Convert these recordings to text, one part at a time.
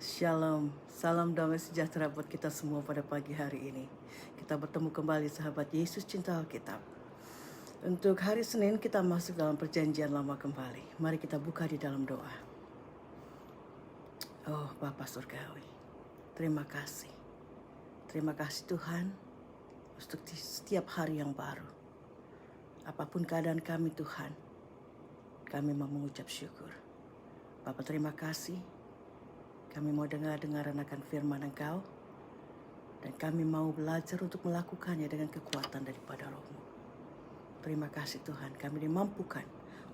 Shalom, salam damai sejahtera buat kita semua pada pagi hari ini. Kita bertemu kembali sahabat Yesus cinta Alkitab. Untuk hari Senin kita masuk dalam perjanjian lama kembali. Mari kita buka di dalam doa. Oh Bapa Surgawi, terima kasih. Terima kasih Tuhan untuk setiap hari yang baru. Apapun keadaan kami Tuhan, kami mau mengucap syukur. Bapa terima kasih. Kami mau dengar-dengaran akan firman Engkau. Dan kami mau belajar untuk melakukannya dengan kekuatan daripada Roh-Mu. Terima kasih Tuhan, kami dimampukan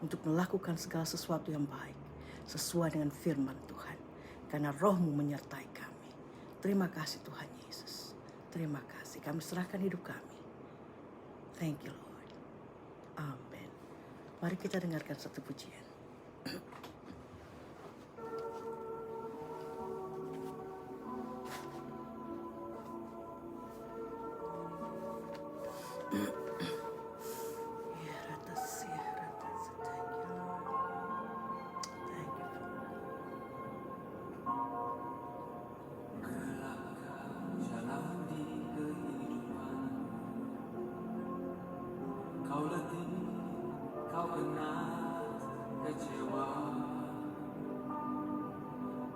untuk melakukan segala sesuatu yang baik. Sesuai dengan firman Tuhan. Karena Roh-Mu menyertai kami. Terima kasih Tuhan Yesus. Terima kasih, kami serahkan hidup kami. Thank you Lord. Amen. Mari kita dengarkan satu pujian. Kau letih, kau kena kecewa,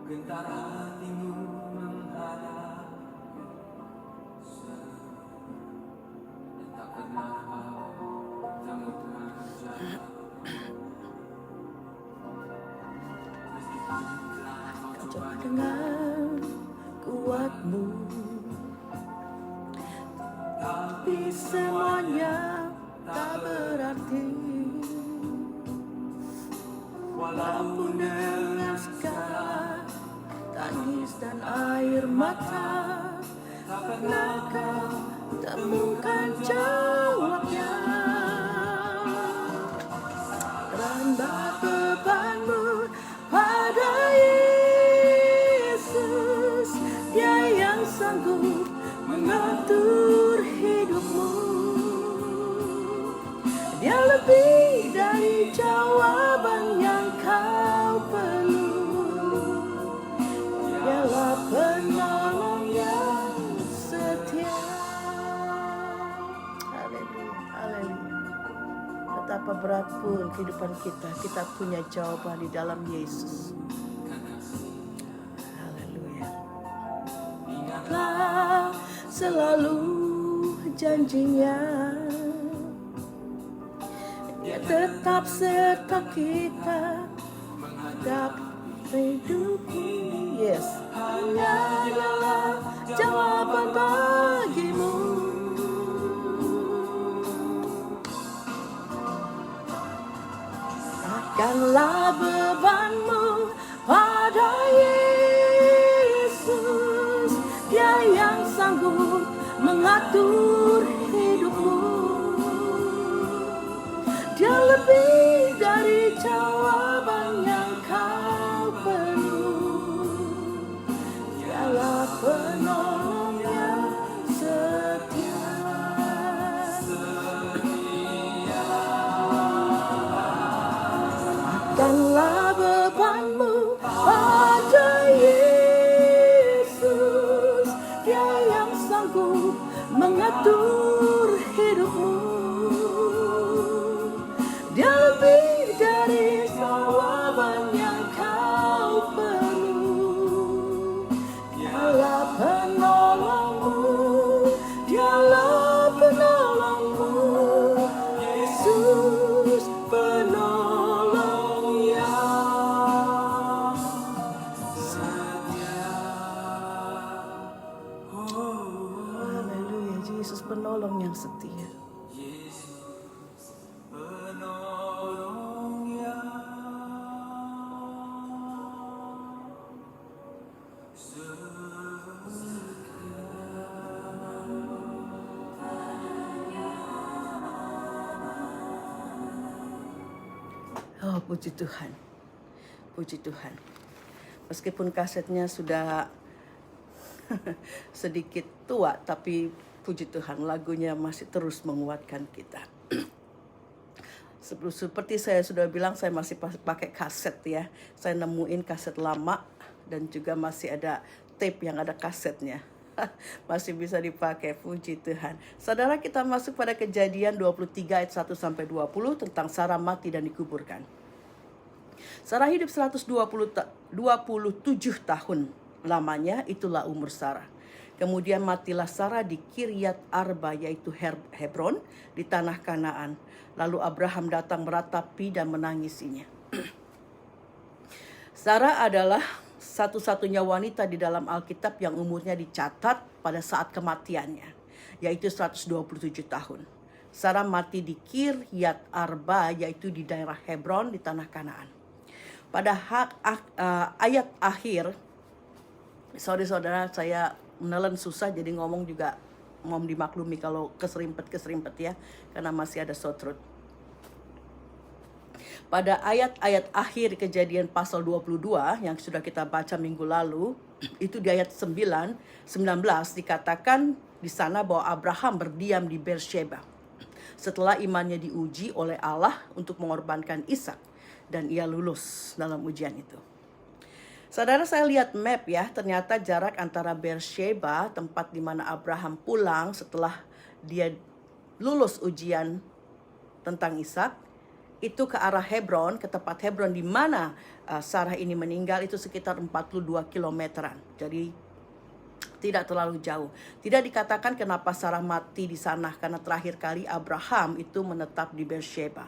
gentar hatimu menghadap dan tak pernah kau temukan jalan. Meskipun telah kau coba Dengan kuatmu, tapi semuanya tak berarti. Walaupun dengan segala tangis dan air mata, tak pernah kau temukan jawabnya. Rendah bebanmu pada Yesus, Dia yang sanggup mengatur hidupmu. Dia lebih dari jawaban yang kau perlu. Dialah penolong yang setia. Haleluya, haleluya. Betapa berat pun kehidupan kita, kita punya jawaban di dalam Yesus. Haleluya. Ingatlah selalu janjinya. Dia tetap serta kita menghadapi hidup ini. Yes, hanya Dialah jawaban bagimu. Serahkanlah bebanmu pada Yesus, Dia yang sanggup mengatur hidupmu. Dia lebih dari jawaban yang kau perlu. Dialah penolong yang setia. Serahkanlah bebanmu pada Yesus, Dia yang sanggup mengatur hidupmu. Dia lebih dari jawaban yang kau perlu. Dialah penolongmu, Dialah penolongmu. Yesus penolong yang setia. Haleluya, Yesus penolong yang setia. Oh, puji Tuhan. Puji Tuhan. Meskipun kasetnya sudah sedikit tua, tapi puji Tuhan lagunya masih terus menguatkan kita. Seperti saya sudah bilang, saya masih pakai kaset ya. Saya nemuin kaset lama dan juga masih ada tape yang ada kasetnya. Masih bisa dipakai, puji Tuhan. Saudara, kita masuk pada Kejadian 23 ayat 1 sampai 20 tentang Sarah mati dan dikuburkan. Sarah hidup 27 tahun lamanya, itulah umur Sarah. Kemudian matilah Sarah di Kiryat Arba, yaitu Hebron, di tanah Kanaan. Lalu Abraham datang meratapi dan menangisinya. Sarah adalah satu-satunya wanita di dalam Alkitab yang umurnya dicatat pada saat kematiannya, yaitu 127 tahun. Sarah mati di Kiryat Arba, yaitu di daerah Hebron di tanah Kanaan. Pada ayat akhir, sorry saudara, saya menelan susah jadi ngomong juga mohon dimaklumi kalau keserimpet ya, karena masih ada sore throat. Pada ayat-ayat akhir Kejadian pasal 22 yang sudah kita baca minggu lalu, itu di ayat 19 dikatakan di sana bahwa Abraham berdiam di Beersheba setelah imannya diuji oleh Allah untuk mengorbankan Ishak, dan ia lulus dalam ujian itu. Saudara, saya lihat map ya, ternyata jarak antara Beersheba, tempat di mana Abraham pulang setelah dia lulus ujian tentang Ishak, itu ke arah Hebron, ke tempat Hebron di mana Sarah ini meninggal, itu sekitar 42 kilometeran. Jadi tidak terlalu jauh. Tidak dikatakan kenapa Sarah mati di sana, karena terakhir kali Abraham itu menetap di Beersheba.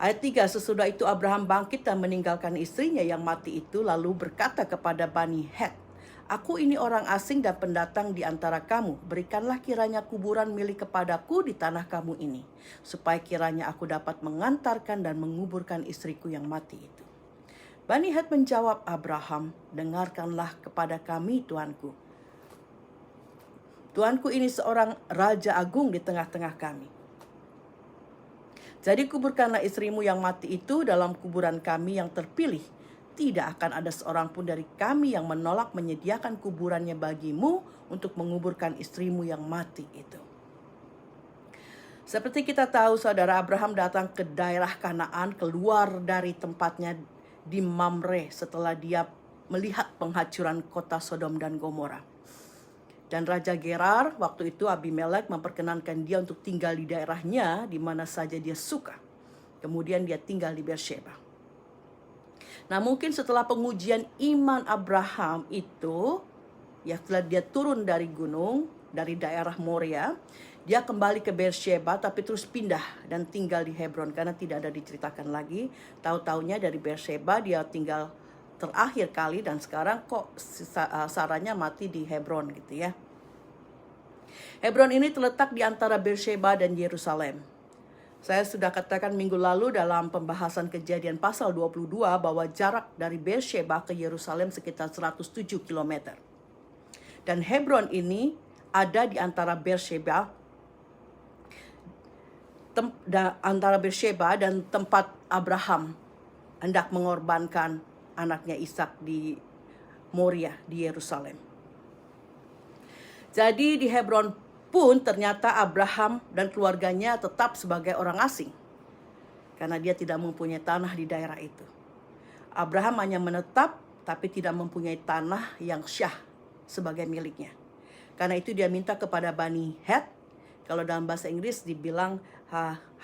Ayat 3, sesudah itu Abraham bangkit dan meninggalkan istrinya yang mati itu, lalu berkata kepada Bani Het, "Aku ini orang asing dan pendatang di antara kamu. Berikanlah kiranya kuburan milik kepadaku di tanah kamu ini, supaya kiranya aku dapat mengantarkan dan menguburkan istriku yang mati itu." Bani Het menjawab Abraham, "Dengarkanlah kepada kami, Tuanku. Tuanku ini seorang raja agung di tengah-tengah kami. Jadi kuburkanlah istrimu yang mati itu dalam kuburan kami yang terpilih. Tidak akan ada seorang pun dari kami yang menolak menyediakan kuburannya bagimu untuk menguburkan istrimu yang mati itu." Seperti kita tahu, saudara, Abraham datang ke daerah Kanaan, keluar dari tempatnya di Mamre setelah dia melihat penghancuran kota Sodom dan Gomora. Dan Raja Gerar waktu itu, Abimelek, memperkenankan dia untuk tinggal di daerahnya di mana saja dia suka. Kemudian dia tinggal di Beersheba. Nah, mungkin setelah pengujian iman Abraham itu, ya setelah dia turun dari gunung, dari daerah Moria, dia kembali ke Beersheba tapi terus pindah dan tinggal di Hebron karena tidak ada diceritakan lagi. Tahu-taunya dari Beersheba dia tinggal terakhir kali, dan sekarang kok Sarahnya mati di Hebron gitu ya. Hebron ini terletak di antara Beersheba dan Yerusalem. Saya sudah katakan minggu lalu dalam pembahasan Kejadian pasal 22 bahwa jarak dari Beersheba ke Yerusalem sekitar 107 km. Dan Hebron ini ada di antara Beersheba dan tempat Abraham hendak mengorbankan anaknya Ishak di Moria di Yerusalem. Jadi di Hebron pun ternyata Abraham dan keluarganya tetap sebagai orang asing, karena dia tidak mempunyai tanah di daerah itu. Abraham hanya menetap tapi tidak mempunyai tanah yang syah sebagai miliknya. Karena itu dia minta kepada Bani Het, kalau dalam bahasa Inggris dibilang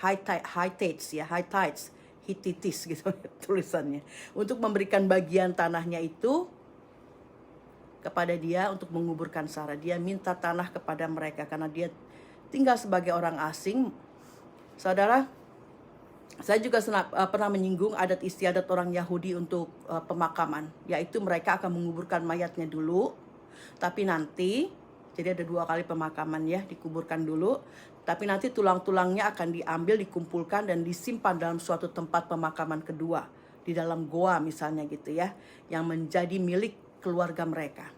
Hittites, Hittites gitu tulisannya, untuk memberikan bagian tanahnya itu kepada dia untuk menguburkan Sarah. Dia minta tanah kepada mereka karena dia tinggal sebagai orang asing. Saudara, saya juga pernah menyinggung adat istiadat orang Yahudi untuk pemakaman, yaitu mereka akan menguburkan mayatnya dulu, tapi nanti, jadi ada 2 kali pemakaman ya, dikuburkan dulu, tapi nanti tulang-tulangnya akan diambil, dikumpulkan dan disimpan dalam suatu tempat pemakaman kedua, di dalam goa misalnya gitu ya, yang menjadi milik keluarga mereka.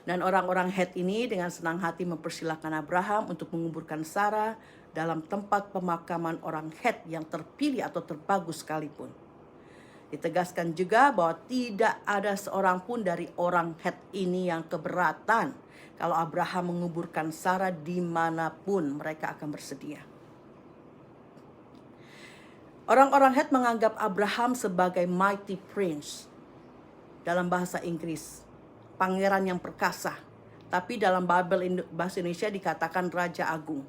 Dan orang-orang Het ini dengan senang hati mempersilahkan Abraham untuk menguburkan Sarah dalam tempat pemakaman orang Het yang terpilih atau terbagus sekalipun. Ditegaskan juga bahwa tidak ada seorang pun dari orang Het ini yang keberatan kalau Abraham menguburkan Sarah dimanapun mereka akan bersedia. Orang-orang Het menganggap Abraham sebagai mighty prince. Dalam bahasa Inggris, pangeran yang perkasa. Tapi dalam Bible bahasa Indonesia dikatakan Raja Agung.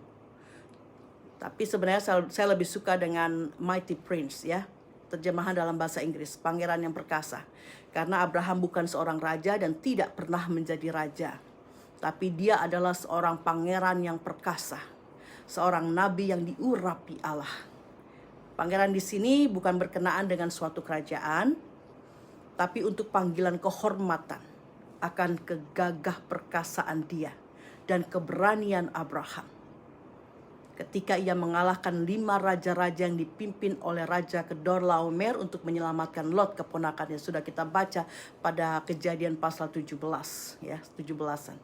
Tapi sebenarnya saya lebih suka dengan mighty prince ya. Terjemahan dalam bahasa Inggris, pangeran yang perkasa. Karena Abraham bukan seorang raja dan tidak pernah menjadi raja. Tapi dia adalah seorang pangeran yang perkasa. Seorang nabi yang diurapi Allah. Pangeran di sini bukan berkenaan dengan suatu kerajaan, tapi untuk panggilan kehormatan akan kegagah perkasaan dia dan keberanian Abraham. Ketika ia mengalahkan 5 raja-raja yang dipimpin oleh Raja Kedorlaomer untuk menyelamatkan Lot, keponakannya, sudah kita baca pada Kejadian pasal 17 ya, 17-an.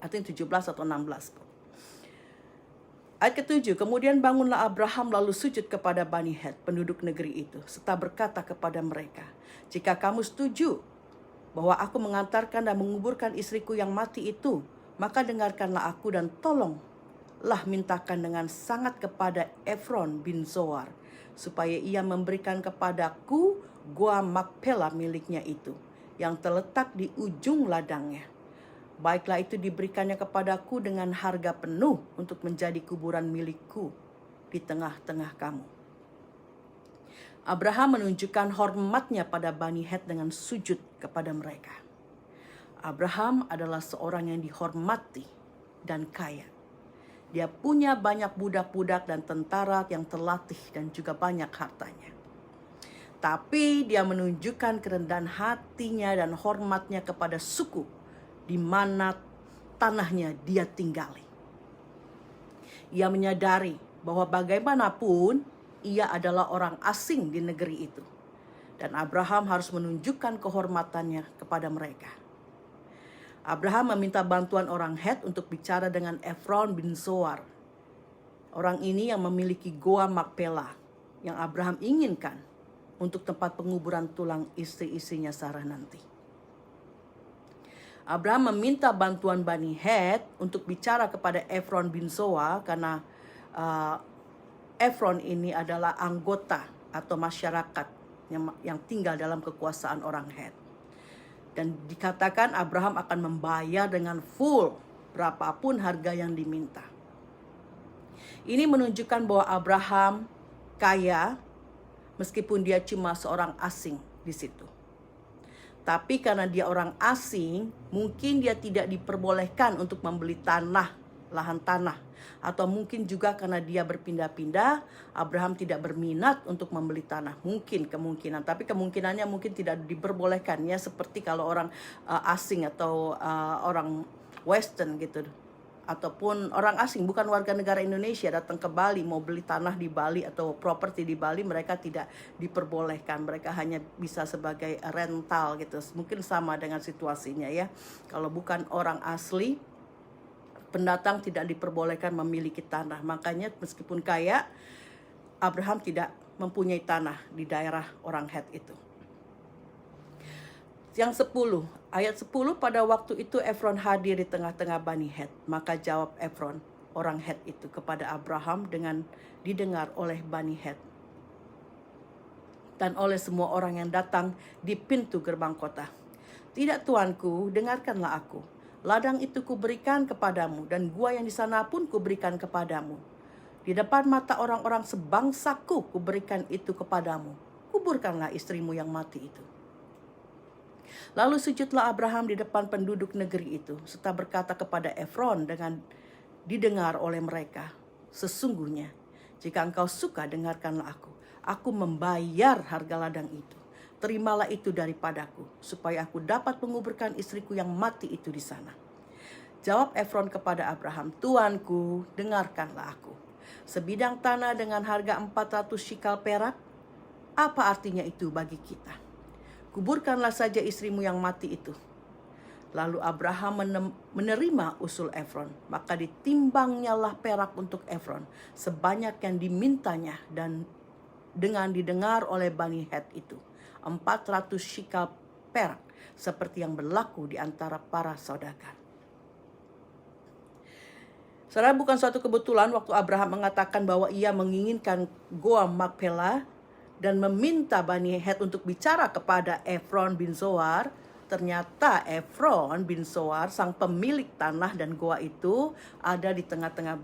Artinya 17 atau 16. Ayat ke-7, kemudian bangunlah Abraham lalu sujud kepada Bani Het, penduduk negeri itu, serta berkata kepada mereka, jika kamu setuju bahwa aku mengantarkan dan menguburkan istriku yang mati itu, maka dengarkanlah aku dan tolonglah mintakan dengan sangat kepada Efron bin Zohar, supaya ia memberikan kepadaku gua Makpela miliknya itu, yang terletak di ujung ladangnya. Baiklah itu diberikannya kepadaku dengan harga penuh untuk menjadi kuburan milikku di tengah-tengah kamu. Abraham menunjukkan hormatnya pada Bani Het dengan sujud kepada mereka. Abraham adalah seorang yang dihormati dan kaya. Dia punya banyak budak-budak dan tentara yang terlatih dan juga banyak hartanya. Tapi dia menunjukkan kerendahan hatinya dan hormatnya kepada suku di mana tanahnya dia tinggali. Ia menyadari bahwa bagaimanapun ia adalah orang asing di negeri itu. Dan Abraham harus menunjukkan kehormatannya kepada mereka. Abraham meminta bantuan orang Het untuk bicara dengan Efron bin Zohar. Orang ini yang memiliki Goa Makpela yang Abraham inginkan untuk tempat penguburan tulang istri-istrinya Sarah nanti. Abraham meminta bantuan Bani Het untuk bicara kepada Efron bin Zohar karena Efron ini adalah anggota atau masyarakat yang tinggal dalam kekuasaan orang Het. Dan dikatakan Abraham akan membayar dengan full berapapun harga yang diminta. Ini menunjukkan bahwa Abraham kaya meskipun dia cuma seorang asing di situ. Tapi karena dia orang asing, mungkin dia tidak diperbolehkan untuk membeli lahan tanah. Atau mungkin juga karena dia berpindah-pindah, Abraham tidak berminat untuk membeli tanah. Mungkin kemungkinan, tapi kemungkinannya mungkin tidak diperbolehkan. Ya, seperti kalau orang asing atau orang Western gitu. Ataupun orang asing, bukan warga negara Indonesia, datang ke Bali, mau beli tanah di Bali atau properti di Bali, mereka tidak diperbolehkan. Mereka hanya bisa sebagai rental gitu. Mungkin sama dengan situasinya ya. Kalau bukan orang asli, pendatang tidak diperbolehkan memiliki tanah. Makanya meskipun kaya, Abraham tidak mempunyai tanah di daerah orang Het itu. Yang 10, ayat 10, pada waktu itu Efron hadir di tengah-tengah Bani Het. Maka jawab Efron, orang Het itu, kepada Abraham dengan didengar oleh Bani Het dan oleh semua orang yang datang di pintu gerbang kota. Tidak tuanku, dengarkanlah aku. Ladang itu kuberikan kepadamu dan gua yang di sana pun kuberikan kepadamu. Di depan mata orang-orang sebangsaku kuberikan itu kepadamu. Kuburkanlah istrimu yang mati itu. Lalu sujudlah Abraham di depan penduduk negeri itu, serta berkata kepada Efron dengan didengar oleh mereka, sesungguhnya jika engkau suka dengarkanlah aku membayar harga ladang itu. Terimalah itu daripadaku, supaya aku dapat menguburkan istriku yang mati itu di sana. Jawab Efron kepada Abraham, tuanku, dengarkanlah aku. Sebidang tanah dengan harga 400 shikal perak, apa artinya itu bagi kita? Kuburkanlah saja istrimu yang mati itu. Lalu Abraham menerima usul Efron. Maka ditimbangnyalah perak untuk Efron sebanyak yang dimintanya dan dengan didengar oleh Bani Het itu. 400 shikal perak seperti yang berlaku di antara para saudagar. Saudara, bukan suatu kebetulan waktu Abraham mengatakan bahwa ia menginginkan Goa Makpela dan meminta Bani Het untuk bicara kepada Efron bin Zohar. Ternyata Efron bin Zohar, sang pemilik tanah dan goa itu, ada di tengah-tengah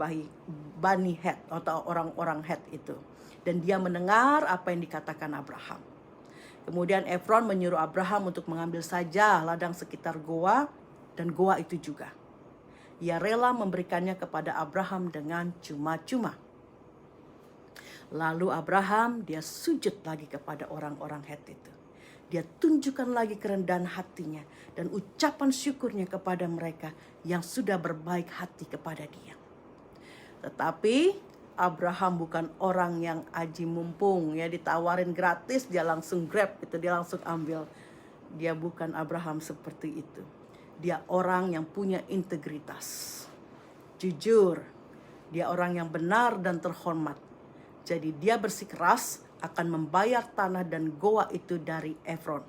Bani Het atau orang-orang Het itu. Dan dia mendengar apa yang dikatakan Abraham. Kemudian Efron menyuruh Abraham untuk mengambil saja ladang sekitar goa dan goa itu juga. Ia rela memberikannya kepada Abraham dengan cuma-cuma. Lalu Abraham dia sujud lagi kepada orang-orang Het itu. Dia tunjukkan lagi kerendahan hatinya dan ucapan syukurnya kepada mereka yang sudah berbaik hati kepada dia. Tetapi Abraham bukan orang yang aji mumpung, ya ditawarin gratis dia langsung grab itu, dia langsung ambil. Dia bukan Abraham seperti itu. Dia orang yang punya integritas, jujur. Dia orang yang benar dan terhormat. Jadi dia bersikeras akan membayar tanah dan goa itu dari Efron.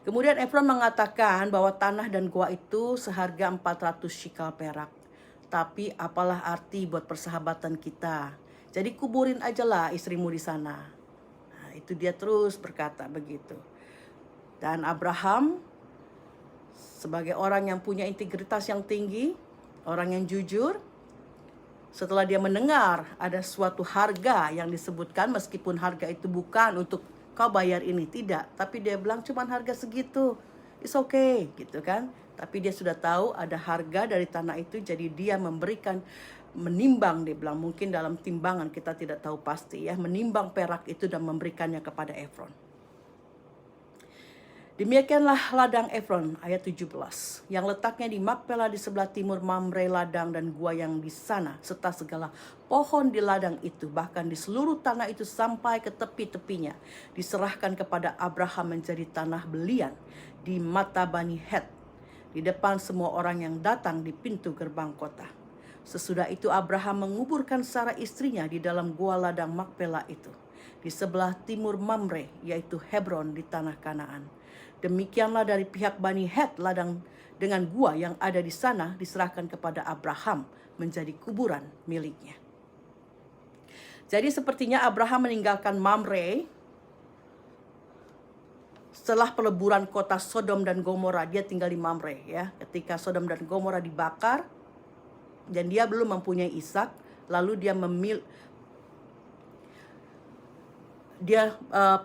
Kemudian Efron mengatakan bahwa tanah dan goa itu seharga 400 shikal perak. Tapi apalah arti buat persahabatan kita. Jadi kuburin aja lah istrimu di sana. Nah, itu dia terus berkata begitu. Dan Abraham sebagai orang yang punya integritas yang tinggi, orang yang jujur, setelah dia mendengar ada suatu harga yang disebutkan, meskipun harga itu bukan untuk kau bayar ini, tidak. Tapi dia bilang cuman harga segitu, it's okay gitu kan. Tapi dia sudah tahu ada harga dari tanah itu, jadi dia memberikan, menimbang, dia bilang mungkin dalam timbangan, kita tidak tahu pasti ya, menimbang perak itu dan memberikannya kepada Efron. Demikianlah ladang Efron ayat 17 yang letaknya di Makpela di sebelah timur Mamre ladang dan gua yang di sana serta segala pohon di ladang itu, bahkan di seluruh tanah itu sampai ke tepi-tepinya, diserahkan kepada Abraham menjadi tanah belian di mata Bani Het, di depan semua orang yang datang di pintu gerbang kota. Sesudah itu Abraham menguburkan Sarah istrinya di dalam gua ladang Makpela itu di sebelah timur Mamre, yaitu Hebron di tanah Kanaan. Demikianlah dari pihak Bani Het ladang dengan gua yang ada di sana diserahkan kepada Abraham menjadi kuburan miliknya. Jadi sepertinya Abraham meninggalkan Mamre setelah peleburan kota Sodom dan Gomora. Dia tinggal di Mamre ya. Ketika Sodom dan Gomora dibakar dan dia belum mempunyai Ishak, lalu dia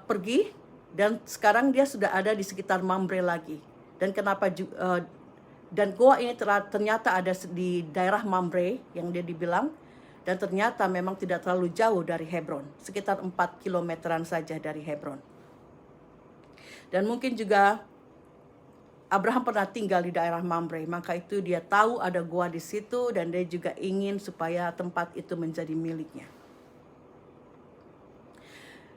pergi. Dan sekarang dia sudah ada di sekitar Mamre lagi. Dan dan goa ini ternyata ada di daerah Mamre yang dia dibilang. Dan ternyata memang tidak terlalu jauh dari Hebron. Sekitar 4 kilometeran saja dari Hebron. Dan mungkin juga Abraham pernah tinggal di daerah Mamre. Maka itu dia tahu ada goa di situ. Dan dia juga ingin supaya tempat itu menjadi miliknya.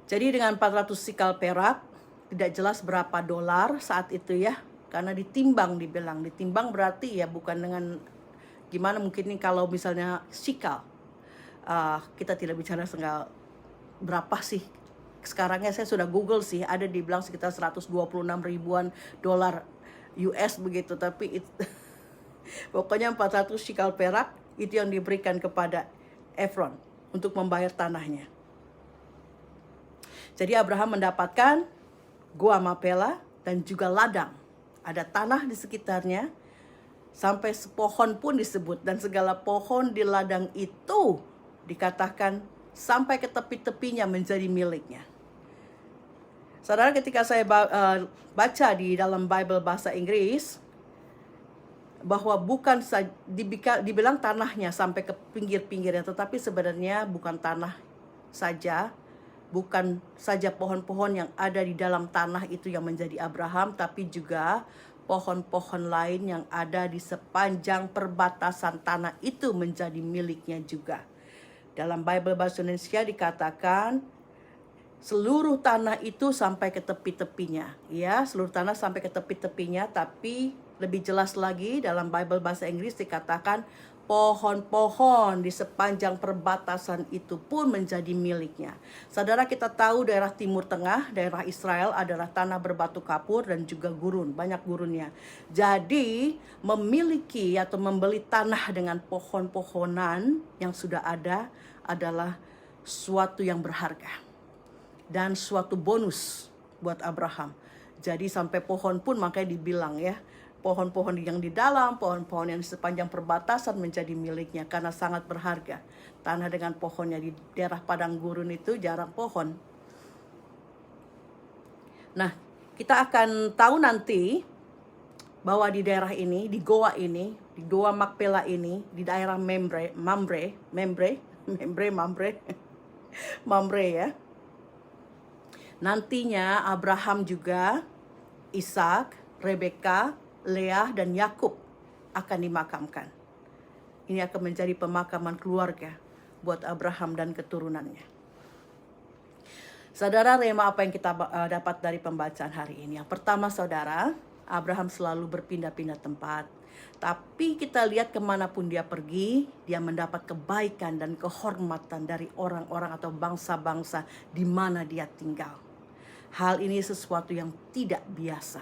Jadi dengan 400 sikal perak, tidak jelas berapa dolar saat itu ya, karena ditimbang, dibilang ditimbang berarti ya bukan dengan gimana, mungkin nih kalau misalnya sikal, kita tidak bicara berapa sih sekarangnya. Saya sudah Google sih, ada dibilang sekitar 126 ribuan dolar US begitu, tapi pokoknya 400 sikal perak itu yang diberikan kepada Efron untuk membayar tanahnya. Jadi Abraham mendapatkan Gua Makpela dan juga ladang. Ada tanah di sekitarnya, sampai sepohon pun disebut. Dan segala pohon di ladang itu dikatakan sampai ke tepi-tepinya menjadi miliknya. Saudara, ketika saya baca di dalam Bible bahasa Inggris, bahwa bukan dibilang tanahnya sampai ke pinggir-pinggirnya, tetapi sebenarnya bukan tanah saja, bukan saja pohon-pohon yang ada di dalam tanah itu yang menjadi Abraham, tapi juga pohon-pohon lain yang ada di sepanjang perbatasan tanah itu menjadi miliknya juga. Dalam Bible bahasa Indonesia dikatakan seluruh tanah itu sampai ke tepi-tepinya. Ya, seluruh tanah sampai ke tepi-tepinya, tapi lebih jelas lagi dalam Bible bahasa Inggris dikatakan pohon-pohon di sepanjang perbatasan itu pun menjadi miliknya. Saudara, kita tahu daerah Timur Tengah, daerah Israel adalah tanah berbatu kapur dan juga gurun, banyak gurunnya. Jadi memiliki atau membeli tanah dengan pohon-pohonan yang sudah ada adalah suatu yang berharga dan suatu bonus buat Abraham. Jadi sampai pohon pun makanya dibilang ya, pohon-pohon yang di dalam, pohon-pohon yang di sepanjang perbatasan menjadi miliknya karena sangat berharga. Tanah dengan pohonnya di daerah padang gurun itu jarang pohon. Nah, kita akan tahu nanti bahwa di daerah ini, di Goa Makpela ini, di daerah Mamre ya. Nantinya Abraham juga, Ishak, Rebeka, Leah dan Yakub akan dimakamkan. Ini akan menjadi pemakaman keluarga buat Abraham dan keturunannya. Saudara, rema apa yang kita dapat dari pembacaan hari ini? Yang pertama, saudara, Abraham selalu berpindah-pindah tempat. Tapi kita lihat kemanapun dia pergi, dia mendapat kebaikan dan kehormatan dari orang-orang atau bangsa-bangsa di mana dia tinggal. Hal ini sesuatu yang tidak biasa.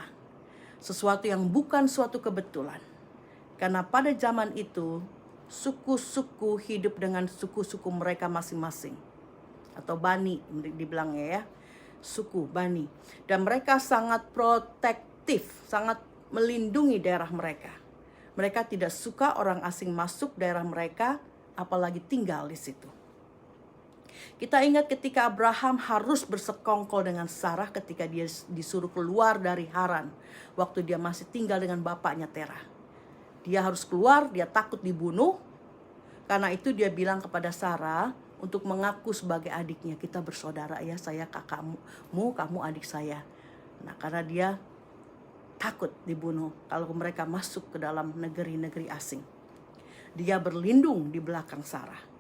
Sesuatu yang bukan suatu kebetulan. Karena pada zaman itu, suku-suku hidup dengan suku-suku mereka masing-masing. Atau bani dibilangnya ya. Suku, bani. Dan mereka sangat protektif, sangat melindungi daerah mereka. Mereka tidak suka orang asing masuk daerah mereka, apalagi tinggal di situ. Kita ingat ketika Abraham harus bersekongkol dengan Sarah ketika dia disuruh keluar dari Haran. Waktu dia masih tinggal dengan bapaknya Terah. Dia harus keluar, dia takut dibunuh. Karena itu dia bilang kepada Sarah untuk mengaku sebagai adiknya. Kita bersaudara ya, saya kakakmu, kamu adik saya. Nah, karena dia takut dibunuh kalau mereka masuk ke dalam negeri-negeri asing. Dia berlindung di belakang Sarah.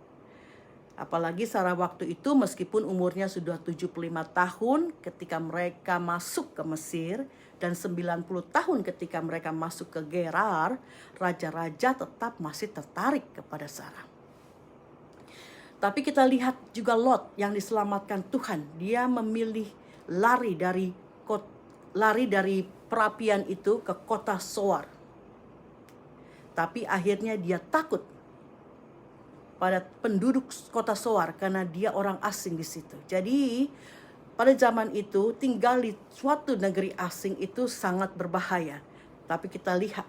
Apalagi Sarah waktu itu meskipun umurnya sudah 75 tahun ketika mereka masuk ke Mesir dan 90 tahun ketika mereka masuk ke Gerar, raja-raja tetap masih tertarik kepada Sarah. Tapi kita lihat juga Lot yang diselamatkan Tuhan. Dia memilih lari dari perapian itu ke kota Zoar. Tapi akhirnya dia takut pada penduduk kota Zoar karena dia orang asing di situ. Jadi pada zaman itu tinggal di suatu negeri asing itu sangat berbahaya. Tapi kita lihat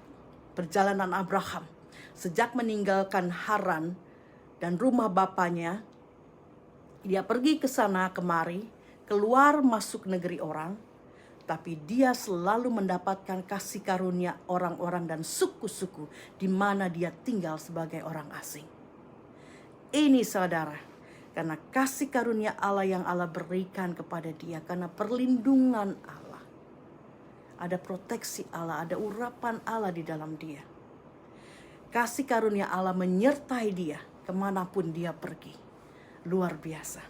perjalanan Abraham sejak meninggalkan Haran dan rumah bapaknya, dia pergi ke sana kemari, keluar masuk negeri orang, tapi dia selalu mendapatkan kasih karunia orang-orang dan suku-suku di mana dia tinggal sebagai orang asing. Ini saudara, karena kasih karunia Allah yang Allah berikan kepada dia, karena perlindungan Allah. Ada proteksi Allah, ada urapan Allah di dalam dia. Kasih karunia Allah menyertai dia kemanapun dia pergi. Luar biasa.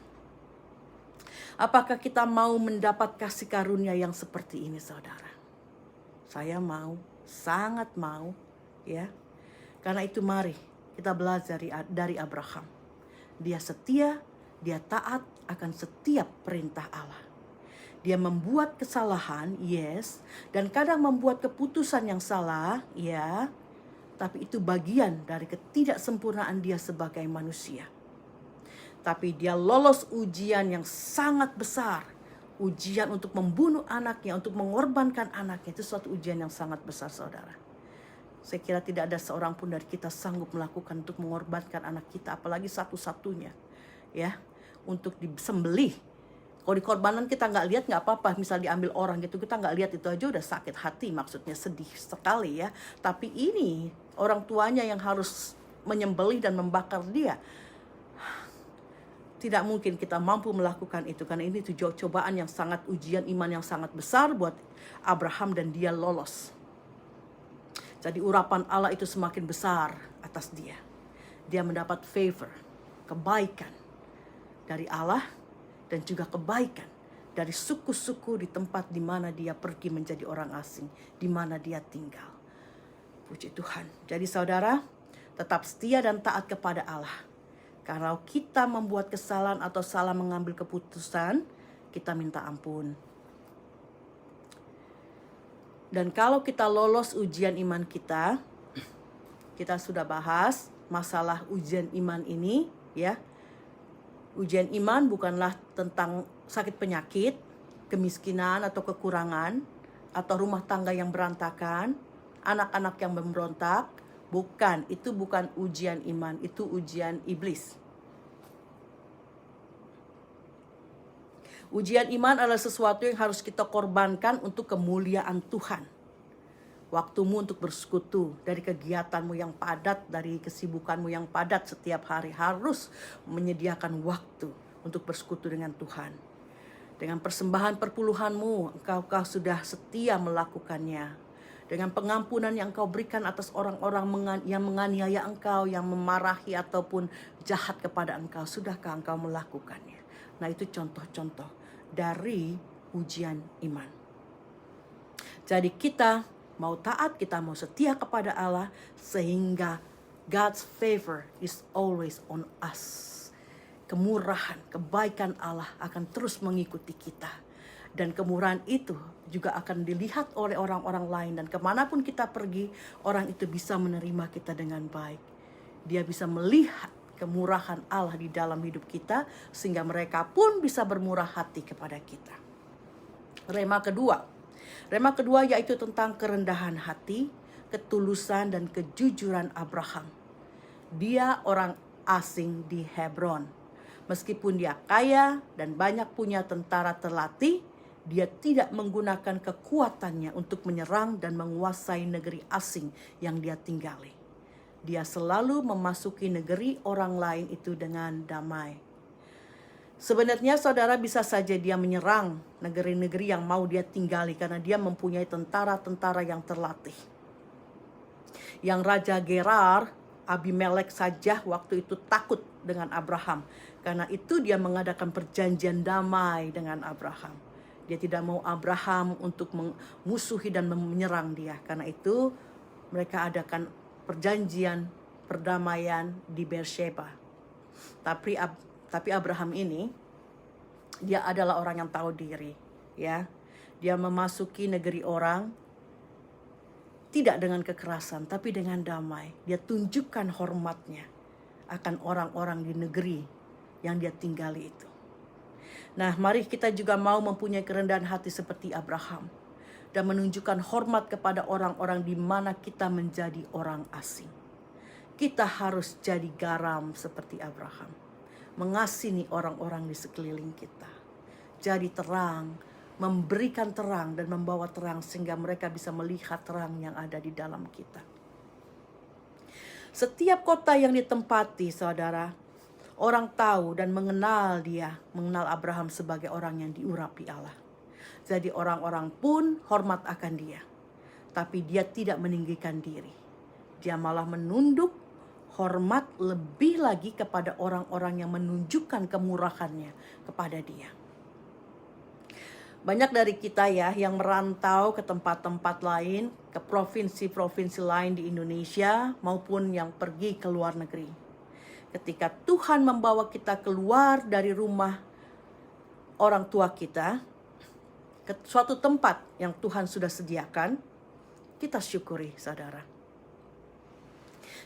Apakah kita mau mendapat kasih karunia yang seperti ini saudara? Saya mau, sangat mau ya. Karena itu mari kita belajar dari Abraham. Dia setia, dia taat akan setiap perintah Allah. Dia membuat kesalahan, yes, dan kadang membuat keputusan yang salah, ya. Tapi itu bagian dari ketidaksempurnaan dia sebagai manusia. Tapi dia lolos ujian yang sangat besar. Ujian untuk membunuh anaknya, untuk mengorbankan anaknya, itu suatu ujian yang sangat besar saudara. Saya kira tidak ada seorang pun dari kita sanggup melakukan untuk mengorbankan anak kita, apalagi satu-satunya, ya, untuk disembelih. Kalau di korbanan kita nggak lihat nggak apa-apa, misal diambil orang gitu kita nggak lihat, itu aja udah sakit hati, maksudnya sedih sekali ya. Tapi ini orang tuanya yang harus menyembelih dan membakar dia. Tidak mungkin kita mampu melakukan itu karena ini cobaan yang sangat, ujian iman yang sangat besar buat Abraham dan dia lolos. Jadi urapan Allah itu semakin besar atas dia. Dia mendapat favor, kebaikan dari Allah dan juga kebaikan dari suku-suku di tempat di mana dia pergi menjadi orang asing, di mana dia tinggal. Puji Tuhan. Jadi saudara, Tetap setia dan taat kepada Allah. Kalau kita membuat kesalahan atau salah mengambil keputusan, kita minta ampun. Dan kalau kita lolos ujian iman kita sudah bahas masalah ujian iman ini ya. Ujian iman bukanlah tentang sakit penyakit, kemiskinan atau kekurangan, atau rumah tangga yang berantakan, anak-anak yang memberontak. Bukan, itu bukan ujian iman, itu ujian iblis. Ujian iman adalah sesuatu yang harus kita korbankan untuk kemuliaan Tuhan. Waktumu untuk bersekutu, dari kegiatanmu yang padat, dari kesibukanmu yang padat setiap hari, harus menyediakan waktu untuk bersekutu dengan Tuhan. Dengan persembahan perpuluhanmu, engkau sudah setia melakukannya. Dengan pengampunan yang engkau berikan atas orang-orang yang menganiaya engkau, yang memarahi ataupun jahat kepada engkau, sudahkah engkau melakukannya? Nah, itu contoh-contoh dari ujian iman. Jadi kita mau taat, kita mau setia kepada Allah, sehingga God's favor is always on us. Kemurahan, kebaikan Allah akan terus mengikuti kita. Dan kemurahan itu juga akan dilihat oleh orang-orang lain. Dan kemanapun kita pergi, orang itu bisa menerima kita dengan baik. Dia bisa melihat kemurahan Allah di dalam hidup kita, sehingga mereka pun bisa bermurah hati kepada kita. Rema kedua yaitu tentang kerendahan hati, ketulusan dan kejujuran Abraham. Dia orang asing di Hebron. Meskipun dia kaya dan banyak punya tentara terlatih, dia tidak menggunakan kekuatannya untuk menyerang dan menguasai negeri asing yang dia tinggali. Dia selalu memasuki negeri orang lain itu dengan damai. Sebenarnya saudara, bisa saja dia menyerang negeri-negeri yang mau dia tinggali karena dia mempunyai tentara-tentara yang terlatih. Yang Raja Gerar, Abimelek saja waktu itu takut dengan Abraham. Karena itu dia mengadakan perjanjian damai dengan Abraham. Dia tidak mau Abraham untuk memusuhi dan menyerang dia. Karena itu mereka adakan perjanjian perdamaian di Beersheba. Tapi Abraham ini, dia adalah orang yang tahu diri, ya. Dia memasuki negeri orang tidak dengan kekerasan, tapi dengan damai. Dia tunjukkan hormatnya akan orang-orang di negeri yang dia tinggali itu. Nah, mari kita juga mau mempunyai kerendahan hati seperti Abraham dan menunjukkan hormat kepada orang-orang di mana kita menjadi orang asing. Kita harus jadi garam seperti Abraham, mengasihi orang-orang di sekeliling kita. Jadi terang, memberikan terang dan membawa terang sehingga mereka bisa melihat terang yang ada di dalam kita. Setiap kota yang ditempati, saudara, orang tahu dan mengenal Abraham sebagai orang yang diurapi Allah. Jadi orang-orang pun hormat akan dia. Tapi dia tidak meninggikan diri. Dia malah menunduk hormat lebih lagi kepada orang-orang yang menunjukkan kemurahannya kepada dia. Banyak dari kita ya yang merantau ke tempat-tempat lain, ke provinsi-provinsi lain di Indonesia maupun yang pergi ke luar negeri. Ketika Tuhan membawa kita keluar dari rumah orang tua kita ke suatu tempat yang Tuhan sudah sediakan, kita syukuri, saudara.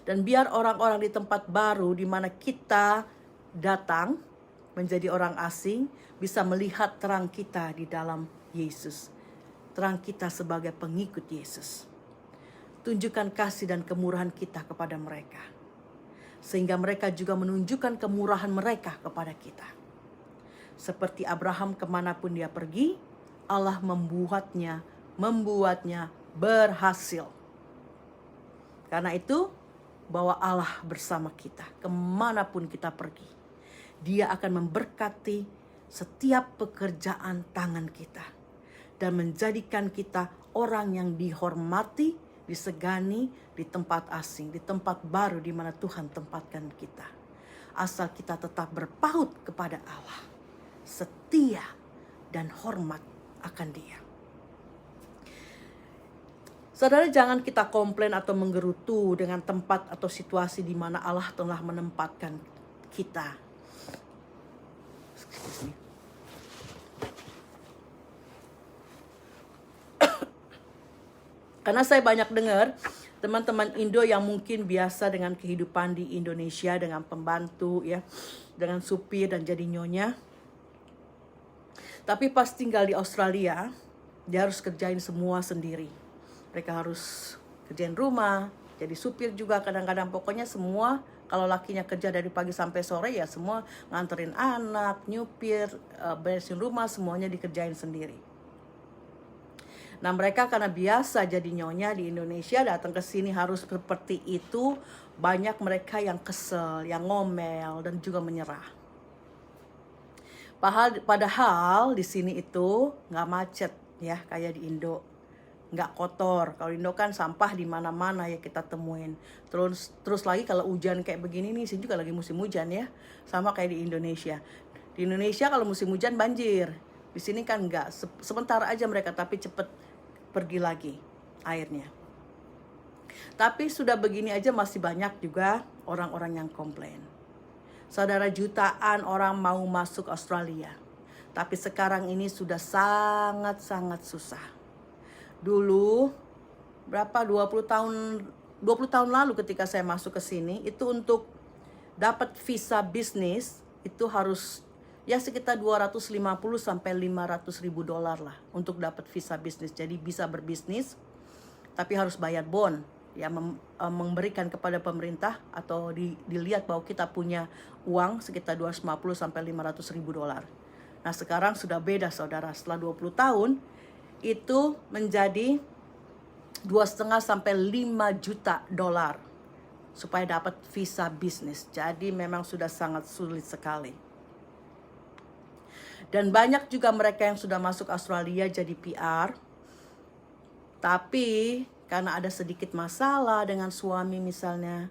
Dan biar orang-orang di tempat baru di mana kita datang menjadi orang asing bisa melihat terang kita di dalam Yesus. Terang kita sebagai pengikut Yesus. Tunjukkan kasih dan kemurahan kita kepada mereka. Sehingga mereka juga menunjukkan kemurahan mereka kepada kita. Seperti Abraham kemanapun dia pergi, Allah membuatnya berhasil. Karena itu, bahwa Allah bersama kita kemanapun kita pergi. Dia akan memberkati setiap pekerjaan tangan kita. Dan menjadikan kita orang yang dihormati, disegani di tempat asing, di tempat baru di mana Tuhan tempatkan kita. Asal kita tetap berpaut kepada Allah, setia dan hormat akan Dia. Saudara, jangan kita komplain atau menggerutu dengan tempat atau situasi di mana Allah telah menempatkan kita. Excuse me. Karena saya banyak dengar teman-teman Indo yang mungkin biasa dengan kehidupan di Indonesia, dengan pembantu ya, dengan supir dan jadi nyonya. Tapi pas tinggal di Australia, dia harus kerjain semua sendiri. Mereka harus kerjain rumah, jadi supir juga kadang-kadang, pokoknya semua. Kalau lakinya kerja dari pagi sampai sore ya semua nganterin anak, nyupir, beresin rumah, semuanya dikerjain sendiri. Nah, mereka karena biasa jadi nyonya di Indonesia, datang ke sini harus seperti itu. Banyak mereka yang kesel, yang ngomel, dan juga menyerah. Padahal di sini itu nggak macet ya kayak di Indo, nggak kotor. Kalau Indo kan sampah di mana-mana ya kita temuin. Terus lagi kalau hujan kayak begini nih, sini juga lagi musim hujan ya, sama kayak di Indonesia. Di Indonesia kalau musim hujan banjir, di sini kan nggak. Sebentar aja mereka, tapi cepet pergi lagi airnya. Tapi sudah begini aja masih banyak juga orang-orang yang komplain. Saudara, jutaan orang mau masuk Australia. Tapi sekarang ini sudah sangat-sangat susah. Dulu berapa 20 tahun lalu ketika saya masuk ke sini, itu untuk dapat visa bisnis itu harus ya sekitar 250 sampai 500 ribu dolar lah untuk dapat visa bisnis. Jadi bisa berbisnis tapi harus bayar bond ya, memberikan kepada pemerintah atau dilihat bahwa kita punya uang sekitar 250 sampai 500 ribu dolar. Nah, sekarang sudah beda saudara, setelah 20 tahun itu menjadi 2,5 sampai 5 juta dolar supaya dapat visa bisnis. Jadi memang sudah sangat sulit sekali. Dan banyak juga mereka yang sudah masuk Australia jadi PR. Tapi karena ada sedikit masalah dengan suami misalnya,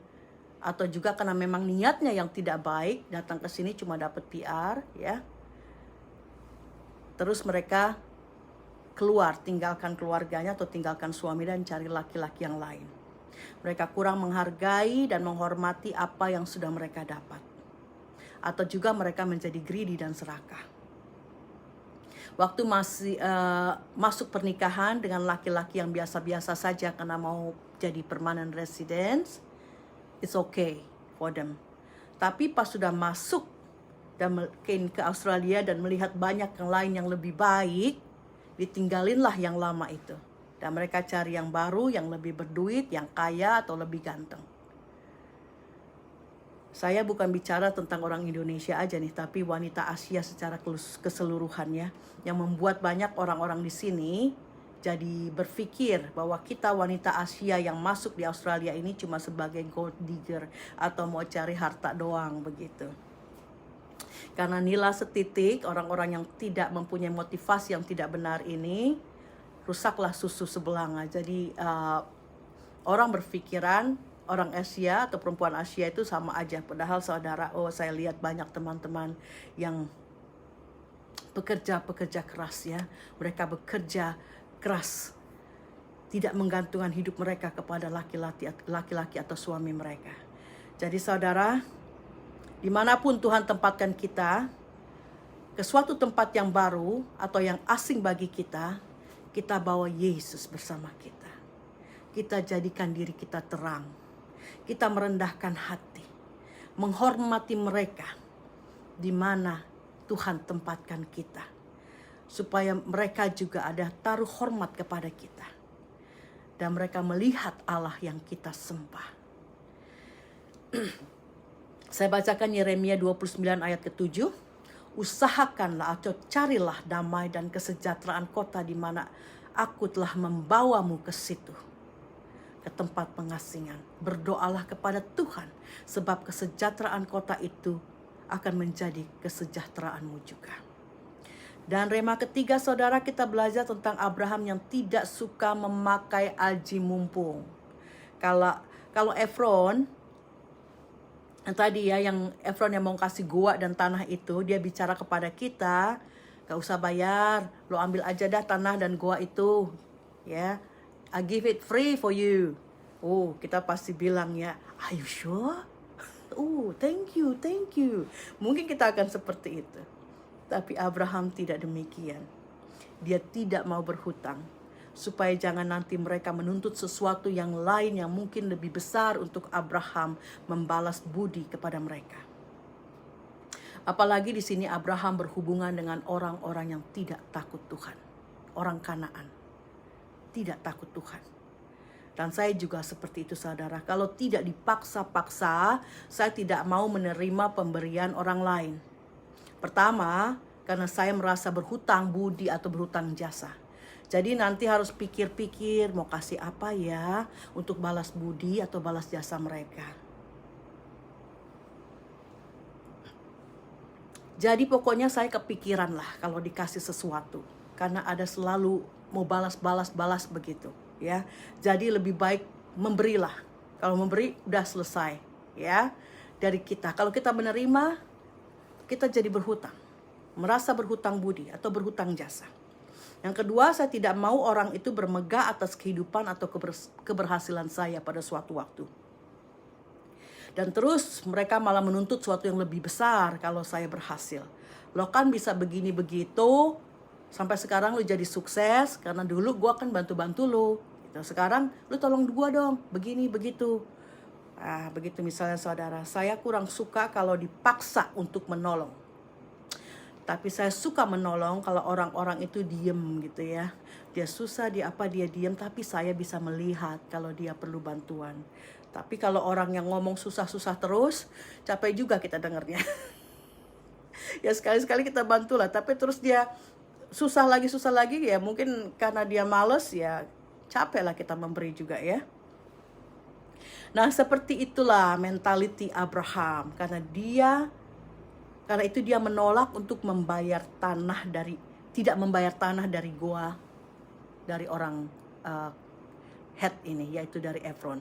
atau juga karena memang niatnya yang tidak baik, datang ke sini cuma dapat PR ya. Terus mereka keluar, tinggalkan keluarganya atau tinggalkan suami dan cari laki-laki yang lain. Mereka kurang menghargai dan menghormati apa yang sudah mereka dapat. Atau juga mereka menjadi greedy dan serakah. Waktu masih masuk pernikahan dengan laki-laki yang biasa-biasa saja karena mau jadi permanent residence, it's okay for them. Tapi pas sudah masuk dan ke Australia dan melihat banyak yang lain yang lebih baik, ditinggalinlah yang lama itu. Dan mereka cari yang baru, yang lebih berduit, yang kaya atau lebih ganteng. Saya bukan bicara tentang orang Indonesia aja nih, tapi wanita Asia secara keseluruhannya, yang membuat banyak orang-orang di sini jadi berpikir bahwa kita wanita Asia yang masuk di Australia ini cuma sebagai gold digger atau mau cari harta doang begitu. Karena nilai setitik orang-orang yang tidak mempunyai motivasi yang tidak benar ini, rusaklah susu sebelanga. Jadi orang berpikiran orang Asia atau perempuan Asia itu sama aja. Padahal saudara, saya lihat banyak teman-teman yang pekerja keras ya. Mereka bekerja keras, tidak menggantungkan hidup mereka kepada laki-laki atau suami mereka. Jadi saudara, dimanapun Tuhan tempatkan kita, ke suatu tempat yang baru atau yang asing bagi kita, kita bawa Yesus bersama kita. Kita jadikan diri kita terang. Kita merendahkan hati, menghormati mereka di mana Tuhan tempatkan kita, supaya mereka juga ada taruh hormat kepada kita dan mereka melihat Allah yang kita sembah. Saya bacakan Yeremia 29 ayat ke-7. Usahakanlah atau carilah damai dan kesejahteraan kota di mana aku telah membawamu ke situ, ke tempat pengasingan. Berdoalah kepada Tuhan, sebab kesejahteraan kota itu akan menjadi kesejahteraanmu juga. Dan rema ketiga saudara, kita belajar tentang Abraham yang tidak suka memakai aji mumpung. Kalau Efron, yang tadi ya, yang Efron yang mau kasih gua dan tanah itu, dia bicara kepada kita, gak usah bayar, lo ambil aja dah tanah dan gua itu, ya. I give it free for you. Oh, kita pasti bilang ya, are you sure? Oh, thank you, thank you. Mungkin kita akan seperti itu. Tapi Abraham tidak demikian. Dia tidak mau berhutang. Supaya jangan nanti mereka menuntut sesuatu yang lain yang mungkin lebih besar untuk Abraham membalas budi kepada mereka. Apalagi di sini Abraham berhubungan dengan orang-orang yang tidak takut Tuhan. Orang Kanaan. Tidak takut Tuhan. Dan saya juga seperti itu saudara. Kalau tidak dipaksa-paksa, saya tidak mau menerima pemberian orang lain. Pertama, karena saya merasa berhutang budi atau berhutang jasa. Jadi nanti harus pikir-pikir mau kasih apa ya untuk balas budi atau balas jasa mereka. Jadi pokoknya saya kepikiran lah kalau dikasih sesuatu. Karena ada selalu mau balas begitu. Ya, jadi lebih baik memberilah. Kalau memberi udah selesai, ya, dari kita. Kalau kita menerima, kita jadi berhutang, merasa berhutang budi atau berhutang jasa. Yang kedua, saya tidak mau orang itu bermegah atas kehidupan atau keberhasilan saya pada suatu waktu. Dan terus mereka malah menuntut sesuatu yang lebih besar kalau saya berhasil. Lo kan bisa begini begitu, sampai sekarang lo jadi sukses karena dulu gue kan bantu-bantu lo. Sekarang lu tolong gua dong, begini begitu. Begitu misalnya saudara, saya kurang suka kalau dipaksa untuk menolong. Tapi saya suka menolong kalau orang-orang itu diem gitu ya. Dia susah, dia diem, tapi saya bisa melihat kalau dia perlu bantuan. Tapi kalau orang yang ngomong susah-susah terus, capek juga kita dengarnya. Ya sekali-sekali kita bantulah, tapi terus dia susah lagi ya mungkin karena dia males ya. Capek lah kita memberi juga ya. Nah seperti itulah mentality Abraham. Karena itu dia menolak untuk membayar tanah tidak membayar tanah dari gua, dari orang Het ini, yaitu dari Efron.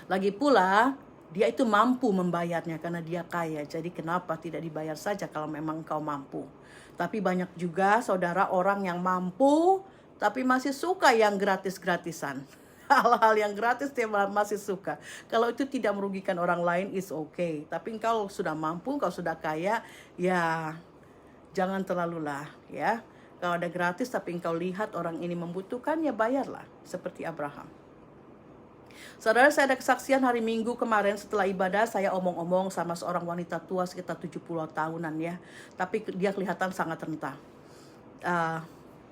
Lagi pula dia itu mampu membayarnya karena dia kaya. Jadi kenapa tidak dibayar saja kalau memang kau mampu. Tapi banyak juga saudara orang yang mampu tapi masih suka yang gratis-gratisan. Hal-hal yang gratis dia masih suka. Kalau itu tidak merugikan orang lain is okay. Tapi engkau sudah mampu, kau sudah kaya, ya jangan terlalulah ya. Kalau ada gratis tapi engkau lihat orang ini membutuhkan, ya bayarlah seperti Abraham. Saudara, saya ada kesaksian hari Minggu kemarin setelah ibadah, saya omong-omong sama seorang wanita tua sekitar 70 tahunan ya. Tapi dia kelihatan sangat renta.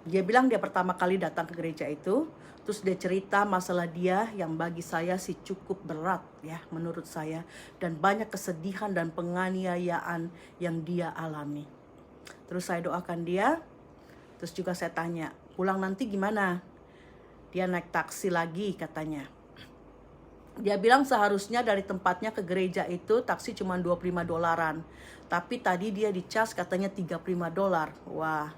Dia bilang dia pertama kali datang ke gereja itu. Terus dia cerita masalah dia yang bagi saya sih cukup berat ya menurut saya. Dan banyak kesedihan dan penganiayaan yang dia alami. Terus saya doakan dia. Terus juga saya tanya, pulang nanti gimana? Dia naik taksi lagi katanya. Dia bilang seharusnya dari tempatnya ke gereja itu taksi cuma $25. Tapi tadi dia dicas katanya $35. Wah.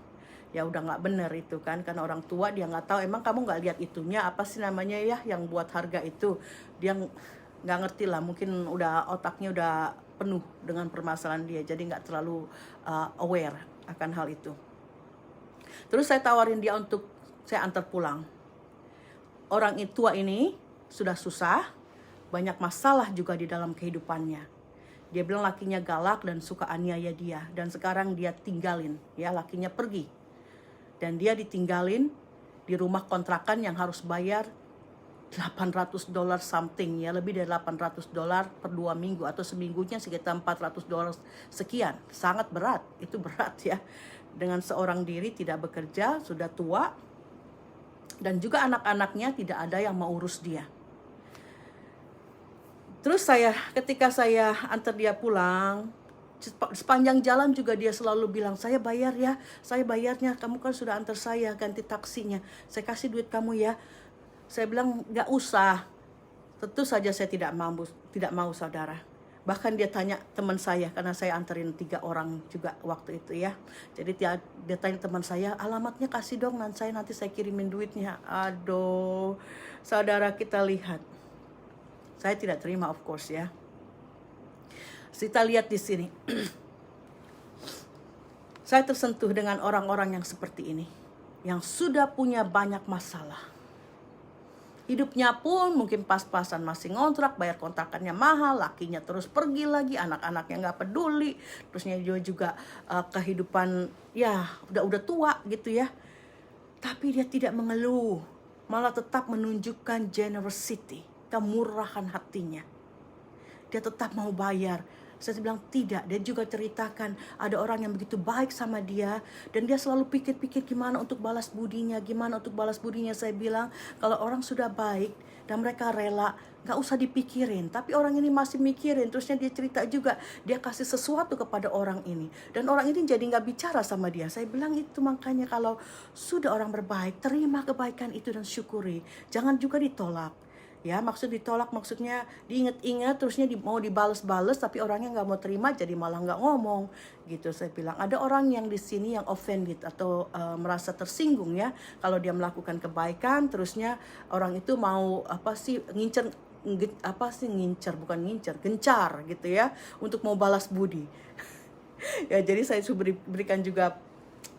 Ya udah nggak bener itu kan, karena orang tua dia nggak tahu, emang kamu nggak lihat itunya apa sih namanya ya yang buat harga itu, dia nggak ngerti lah, mungkin udah otaknya udah penuh dengan permasalahan dia, jadi nggak terlalu aware akan hal itu. Terus saya tawarin dia untuk saya antar pulang. Orang tua ini sudah susah, banyak masalah juga di dalam kehidupannya. Dia bilang lakinya galak dan suka aniaya dia, dan sekarang dia tinggalin ya, lakinya pergi. Dan dia ditinggalin di rumah kontrakan yang harus bayar $800 something ya, lebih dari $800 per 2 minggu atau seminggunya sekitar $400 sekian. Sangat berat, itu berat ya. Dengan seorang diri tidak bekerja, sudah tua, dan juga anak-anaknya tidak ada yang mau urus dia. Terus ketika saya antar dia pulang, sepanjang jalan juga dia selalu bilang, saya bayar ya, saya bayarnya, kamu kan sudah antar saya ganti taksinya, saya kasih duit kamu ya. Saya bilang nggak usah. Tentu saja saya tidak mau saudara. Bahkan dia tanya teman saya, karena saya anterin 3 orang juga waktu itu ya. Jadi dia tanya teman saya, alamatnya kasih dong, nanti saya kirimin duitnya. Aduh, saudara, kita lihat. Saya tidak terima of course ya. Kita lihat di sini. Saya tersentuh dengan orang-orang yang seperti ini, yang sudah punya banyak masalah, Hidupnya pun mungkin pas-pasan masih ngontrak, bayar kontrakannya mahal, lakinya terus pergi lagi, anak-anaknya nggak peduli, terusnya dia juga kehidupan ya udah tua gitu ya. Tapi dia tidak mengeluh, malah tetap menunjukkan generosity, kemurahan hatinya. Dia tetap mau bayar. Saya bilang tidak. Dia juga ceritakan ada orang yang begitu baik sama dia, dan dia selalu pikir-pikir gimana untuk balas budinya, gimana untuk balas budinya. Saya bilang kalau orang sudah baik dan mereka rela, gak usah dipikirin. Tapi orang ini masih mikirin. Terusnya dia cerita juga, dia kasih sesuatu kepada orang ini, dan orang ini jadi gak bicara sama dia. Saya bilang itu makanya kalau sudah orang berbaik, terima kebaikan itu dan syukuri. Jangan juga ditolak. Ya, maksud ditolak maksudnya diinget-inget, terusnya mau dibales-bales, tapi orangnya nggak mau terima, jadi malah nggak ngomong gitu. Saya bilang ada orang yang di sini yang offended atau merasa tersinggung ya, kalau dia melakukan kebaikan, terusnya orang itu mau gencar gitu ya, untuk mau balas budi. Ya, jadi saya berikan juga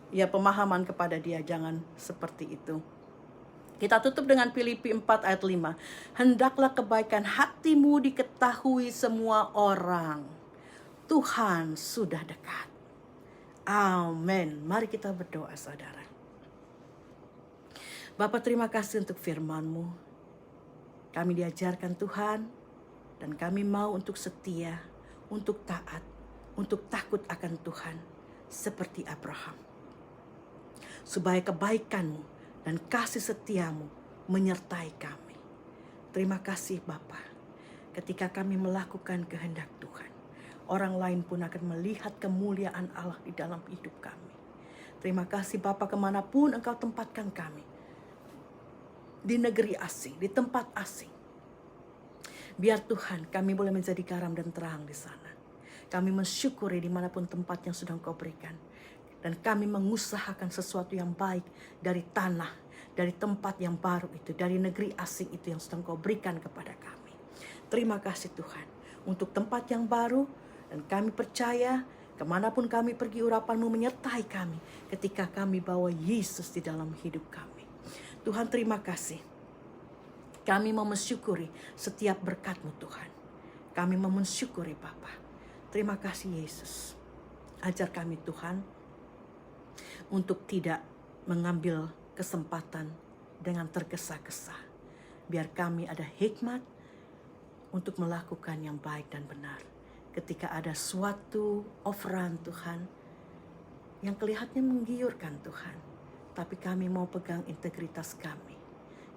ya pemahaman kepada dia, jangan seperti itu. Kita tutup dengan Filipi 4 ayat 5. Hendaklah kebaikan hatimu diketahui semua orang. Tuhan sudah dekat. Amin. Mari kita berdoa, saudara. Bapa, terima kasih untuk firman-Mu. Kami diajarkan Tuhan, dan kami mau untuk setia, untuk taat, untuk takut akan Tuhan, seperti Abraham. Supaya kebaikan-Mu dan kasih setiamu menyertai kami. Terima kasih Bapa. Ketika kami melakukan kehendak Tuhan, orang lain pun akan melihat kemuliaan Allah di dalam hidup kami. Terima kasih Bapa, kemanapun Engkau tempatkan kami. Di negeri asing, di tempat asing. Biar Tuhan kami boleh menjadi garam dan terang di sana. Kami mensyukuri dimanapun tempat yang sudah Engkau berikan. Dan kami mengusahakan sesuatu yang baik dari tanah, dari tempat yang baru itu, dari negeri asing itu yang sedang Kau berikan kepada kami. Terima kasih Tuhan untuk tempat yang baru, dan kami percaya kemanapun kami pergi urapan-Mu menyertai kami ketika kami bawa Yesus di dalam hidup kami. Tuhan terima kasih. Kami mau mensyukuri setiap berkat-Mu Tuhan. Kami mau mensyukuri Bapa. Terima kasih Yesus. Ajar kami Tuhan untuk tidak mengambil kesempatan dengan tergesa-gesa. Biar kami ada hikmat untuk melakukan yang baik dan benar. Ketika ada suatu offeran Tuhan yang kelihatannya menggiurkan Tuhan, tapi kami mau pegang integritas kami.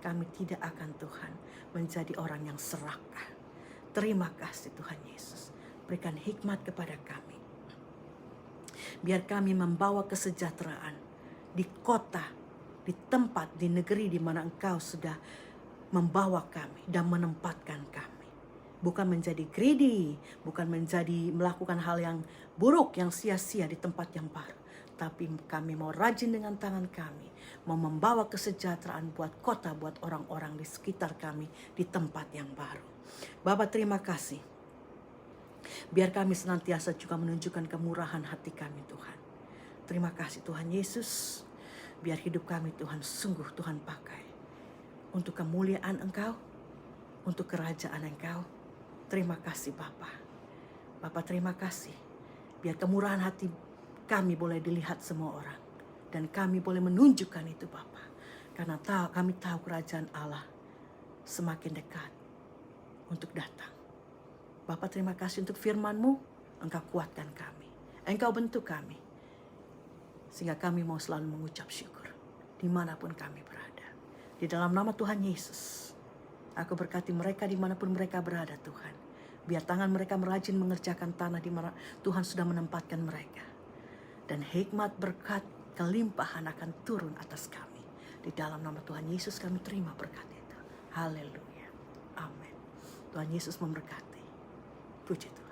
Kami tidak akan Tuhan menjadi orang yang serakah. Terima kasih Tuhan Yesus. Berikan hikmat kepada kami. Biar kami membawa kesejahteraan di kota, di tempat, di negeri di mana Engkau sudah membawa kami dan menempatkan kami. Bukan menjadi greedy, bukan menjadi melakukan hal yang buruk, yang sia-sia di tempat yang baru. Tapi kami mau rajin dengan tangan kami, mau membawa kesejahteraan buat kota, buat orang-orang di sekitar kami di tempat yang baru. Bapa terima kasih. Biar kami senantiasa juga menunjukkan kemurahan hati kami Tuhan. Terima kasih Tuhan Yesus. Biar hidup kami Tuhan sungguh Tuhan pakai untuk kemuliaan Engkau, untuk kerajaan Engkau. Terima kasih Bapa. Bapa terima kasih. Biar kemurahan hati kami boleh dilihat semua orang. Dan kami boleh menunjukkan itu Bapa. Karena kami tahu kerajaan Allah semakin dekat untuk datang. Bapa terima kasih untuk firman-Mu. Engkau kuatkan kami. Engkau bentuk kami. Sehingga kami mau selalu mengucap syukur. Dimanapun kami berada. Di dalam nama Tuhan Yesus. Aku berkati mereka dimanapun mereka berada Tuhan. Biar tangan mereka merajin mengerjakan tanah di mana Tuhan sudah menempatkan mereka. Dan hikmat berkat kelimpahan akan turun atas kami. Di dalam nama Tuhan Yesus kami terima berkat itu. Haleluya. Amin. Tuhan Yesus memberkati. Puji Tuhan.